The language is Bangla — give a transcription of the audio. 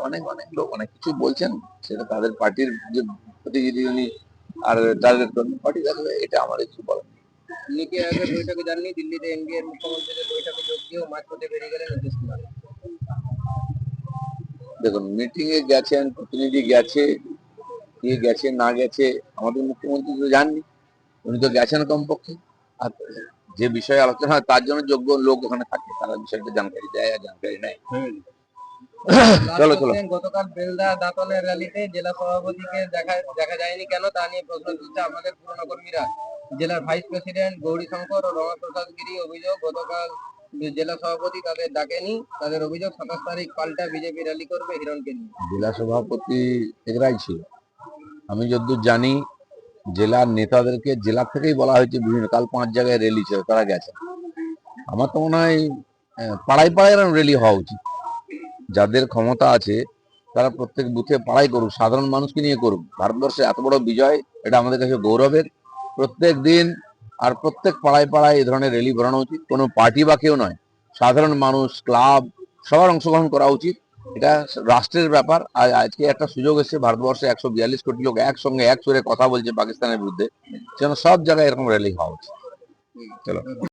অনেক অনেক লোক অনেক কিছু বলছেন, সেটা তাদের পার্টির যে প্রতিনিধি উনি আর টার্গেট করবেন পার্টি থাকবে, এটা আমার কিছু বলার নেই। নীতি আয়োগের বৈঠকে যাননি, দিল্লিতে এনডিএর মুখ্যমন্ত্রীদের বৈঠকে যোগ দিয়েও মাঝপথে বেরিয়ে গেলেন নীতিশ কুমার। দেখুন, মিটিং এ গেছেন, প্রতিনিধি গেছে, কে গেছে না গেছে আমাদের মুখ্যমন্ত্রী তো জাননি, উনি তো গেছেন কমপক্ষে। আর যে বিষয়ে আলোচনা হয় তার জন্য যোগ্য লোক ওখানে থাকে, তারা বিষয়টা জানকারি দেয় আর জানকারি নেয়। চলো চলো। গতকাল বেলদা দাঁতনের র্যালিতে জেলা সভাপতিকে দেখা যায়নি কেন, তা নিয়ে প্রশ্ন তুলছে আমাদের পুরনো কর্মীরা। জেলার ভাইস প্রেসিডেন্ট গৌরী শঙ্কর ও রমাপ্রসাদ গিরি অভিযোগ, গতকাল জেলা সভাপতি তাদের ডাকেনি। তাদের অভিযোগ 27 তারিখ পাল্টা বিজেপি র্যালি করবে হিরণকে নিয়ে। জেলা সভাপতি এরাই ছিল, আমি যতদূর জানি জেলার নেতাদেরকে জেলা থেকেই বলা হয়েছে বিভিন্ন, কাল 5 জায়গায় র্যালি ছিল, তারা গেছে। আমার তো মনে হয় পাড়ায় পাড়ায় এরকম র্যালি হওয়া উচিত। যাদের ক্ষমতা আছে তারা প্রত্যেক বুথে পাড়াই করুক, সাধারণ মানুষকে নিয়ে করুক। ভারতবর্ষে এত বড় বিজয়, এটা আমাদের কাছে গৌরবের। প্রত্যেক দিন আর প্রত্যেক পাড়ায় পাড়ায় এই ধরনের র্যালি করানো উচিত। কোনো পার্টি বা কেউ নয়, সাধারণ মানুষ, ক্লাব, সবার অংশগ্রহণ করা উচিত। এটা রাষ্ট্রের ব্যাপার। আর আজকে একটা সুযোগ এসেছে, ভারতবর্ষে 142 কোটি লোক একসঙ্গে এক সুরে কথা বলছে পাকিস্তানের বিরুদ্ধে, যেন সব জায়গায় এরকম র্যালি হওয়া উচিত। চলো।